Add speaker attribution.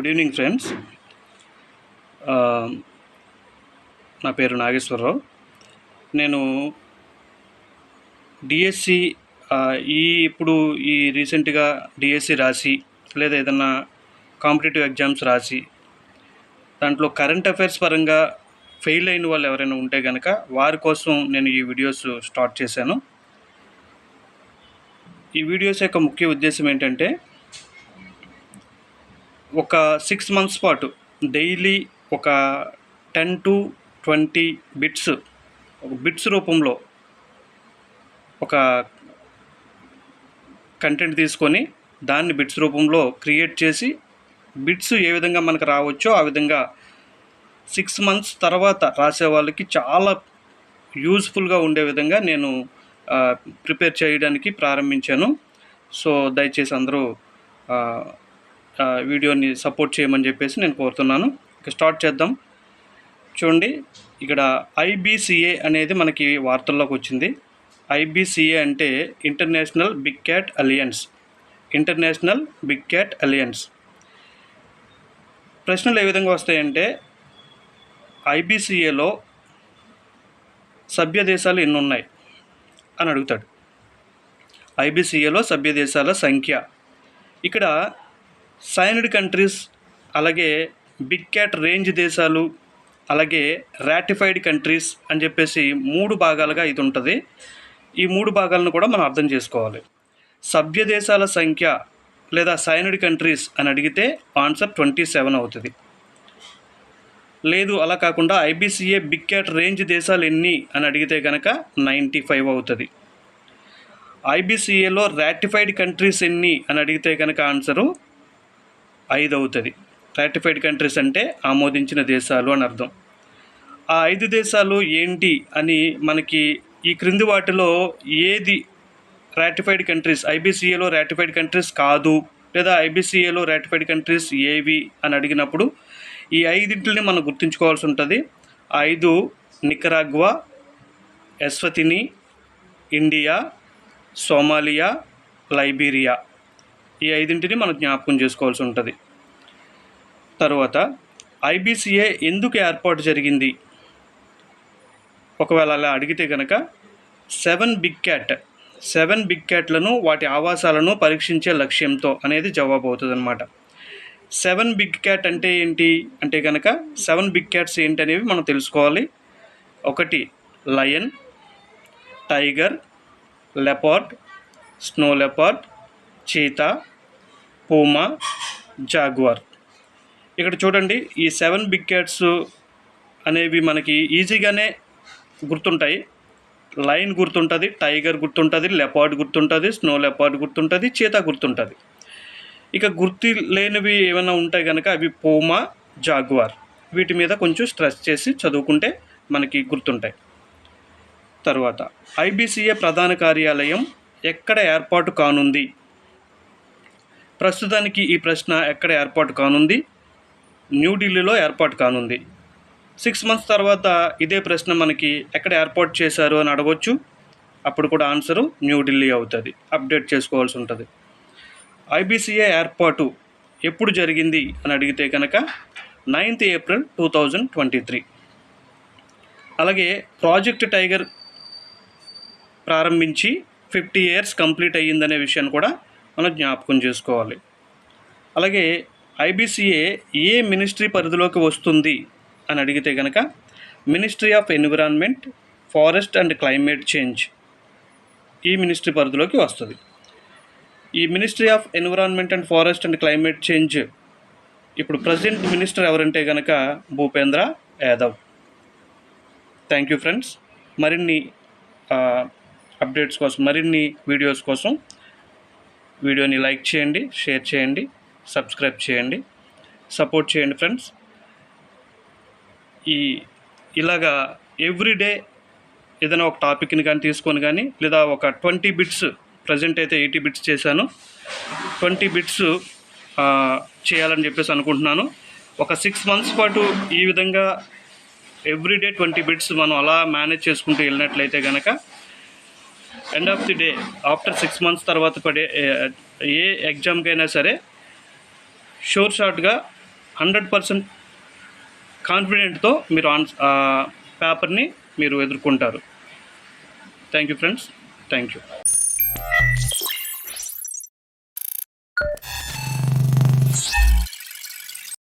Speaker 1: Good evening friends. నా పేరు నాగేశ్వరరావు. నేను డిఎస్సి ఇప్పుడు రీసెంట్గా డిఎస్సి రాసి లేదా ఏదన్నా కాంపిటేటివ్ ఎగ్జామ్స్ రాసి దాంట్లో కరెంట్ అఫైర్స్ పరంగా ఫెయిల్ అయిన వాళ్ళు ఎవరైనా ఉంటే కనుక వారి కోసం నేను ఈ వీడియోస్ స్టార్ట్ చేశాను. ఈ వీడియోస్ యొక్క ముఖ్య ఉద్దేశం ఏంటంటే, ఒక 6 months పాటు డైలీ ఒక 10 to 20 బిట్స్ రూపంలో ఒక కంటెంట్ తీసుకొని దాన్ని బిట్స్ రూపంలో క్రియేట్ చేసి బిట్స్ ఏ విధంగా మనకు రావచ్చో ఆ విధంగా 6 months తర్వాత రాసే వాళ్ళకి చాలా యూజ్ఫుల్గా ఉండే విధంగా నేను ప్రిపేర్ చేయడానికి ప్రారంభించాను. సో దయచేసి అందరూ వీడియోని సపోర్ట్ చేయమని చెప్పేసి నేను కోరుతున్నాను. ఇక స్టార్ట్ చేద్దాం. చూడండి, ఇక్కడ ఐబిసిఏ అనేది మనకి వార్తల్లోకి వచ్చింది. ఐబిసిఏ అంటే ఇంటర్నేషనల్ బిగ్ క్యాట్ అలియన్స్. ప్రశ్నలు ఏ విధంగా వస్తాయంటే, ఐబిసిఏలో సభ్య దేశాలు ఎన్ని ఉన్నాయి అని అడుగుతాడు. ఐబిసిఏలో సభ్య దేశాల సంఖ్య, ఇక్కడ సైన్డ్ కంట్రీస్, అలాగే బిగ్ క్యాట్ రేంజ్ దేశాలు, అలాగే రాటిఫైడ్ కంట్రీస్ అని చెప్పేసి 3 భాగాలుగా ఇది ఉంటుంది. ఈ 3 భాగాలను కూడా మనం అర్థం చేసుకోవాలి. సభ్య దేశాల సంఖ్య లేదా సైన్డ్ కంట్రీస్ అని అడిగితే ఆన్సర్ 27 అవుతుంది. లేదు అలా కాకుండా ఐబిసిఏ బిగ్ క్యాట్ రేంజ్ దేశాలు ఎన్ని అని అడిగితే కనుక 95 అవుతుంది. ఐబిసిఏలో రాటిఫైడ్ కంట్రీస్ ఎన్ని అని అడిగితే కనుక ఆన్సరు 5 అవుతుంది. రాటిఫైడ్ కంట్రీస్ అంటే ఆమోదించిన దేశాలు అని అర్థం. ఆ 5 దేశాలు ఏంటి అని మనకి ఈ క్రింది వాటిలో ఏది రాటిఫైడ్ కంట్రీస్, ఐబిసిఏలో రాటిఫైడ్ కంట్రీస్ కాదు, లేదా ఐబిసిఏలో రాటిఫైడ్ కంట్రీస్ ఏవి అని అడిగినప్పుడు ఈ 5 మనం గుర్తుంచుకోవాల్సి ఉంటుంది. 5 నికరాగ్వా, ఎస్వతిని, ఇండియా, సోమాలియా, లైబీరియా. ఈ 5 మనం జ్ఞాపకం చేసుకోవాల్సి ఉంటుంది. తరువాత ఐబిసిఏ ఎందుకు ఏర్పాటు జరిగింది ఒకవేళ అలా అడిగితే కనుక 7 బిగ్ క్యాట్లను వాటి ఆవాసాలను పరీక్షించే లక్ష్యంతో అనేది జవాబు అవుతుంది అన్నమాట. 7 బిగ్ క్యాట్ అంటే ఏంటి అంటే కనుక 7 బిగ్ క్యాట్స్ ఏంటి అనేవి మనం తెలుసుకోవాలి. 1 lion, tiger, leopard, snow leopard, cheetah, Puma, jaguar. ఇక్కడ చూడండి, ఈ 7 బిగ్ క్యాట్స్ అనేవి మనకి ఈజీగానే గుర్తుంటాయి. లయన్ గుర్తుంటుంది, టైగర్ గుర్తుంటుంది, లెపార్డ్ గుర్తుంటుంది, స్నో లెపార్డ్ గుర్తుంటుంది, చీతా గుర్తుంటుంది. ఇక గుర్తు లేనివి ఏమైనా ఉంటాయి కనుక అవి పూమా, జాగ్వార్. వీటి మీద కొంచెం స్ట్రెస్ చేసి చదువుకుంటే మనకి గుర్తుంటాయి. తర్వాత ఐబిసిఏ ప్రధాన కార్యాలయం ఎక్కడ ఏర్పాటు కానుంది? ప్రస్తుతానికి ఈ ప్రశ్న ఎక్కడ ఏర్పాటు కానుంది? న్యూఢిల్లీలో ఏర్పాటు కానుంది. 6 months తర్వాత ఇదే ప్రశ్న మనకి ఎక్కడ ఏర్పాటు చేశారు అని అడగవచ్చు. అప్పుడు కూడా ఆన్సరు న్యూఢిల్లీ అవుతుంది. అప్డేట్ చేసుకోవాల్సి ఉంటుంది. ఐబిసిఏ ఏర్పాటు ఎప్పుడు జరిగింది అని అడిగితే కనుక 9th April 2023. అలాగే ప్రాజెక్ట్ టైగర్ ప్రారంభించి 50 years కంప్లీట్ అయ్యిందనే విషయాన్ని కూడా మనం జ్ఞాపకం చేసుకోవాలి. అలాగే ఐబిసిఏ ఏ మినిస్ట్రీ పరిధిలోకి వస్తుంది అని అడిగితే కనుక ministry of environment, forest and climate change ఈ మినిస్ట్రీ పరిధిలోకి వస్తుంది. ఈ ministry of environment and forest and climate change ఇప్పుడు ప్రజెంట్ మినిస్టర్ ఎవరంటే కనుక Bhupendra Yadav. Thank you friends. మరిన్ని అప్డేట్స్ కోసం, మరిన్ని వీడియోస్ కోసం వీడియోని లైక్ చేయండి, షేర్ చేయండి, సబ్స్క్రైబ్ చేయండి, సపోర్ట్ చేయండి ఫ్రెండ్స్. ఇలాగా ఎవ్రీడే ఏదైనా ఒక టాపిక్ని కానీ తీసుకొని కానీ, లేదా ఒక 20 బిట్స్, ప్రజెంట్ అయితే 80 బిట్స్ చేశాను, 20 బిట్స్ చేయాలని చెప్పేసి అనుకుంటున్నాను. ఒక 6 months పాటు ఈ విధంగా ఎవ్రీడే 20 బిట్స్ మనం అలా మేనేజ్ చేసుకుంటూ వెళ్ళినట్లయితే కనుక end of the day after 6 months తర్వాత పడే ఏ ఎగ్జామ్కైనా సరే షార్ట్గా 100% కాన్ఫిడెంట్తో మీరు పేపర్ని మీరు ఎదుర్కొంటారు. Thank you friends, thank you.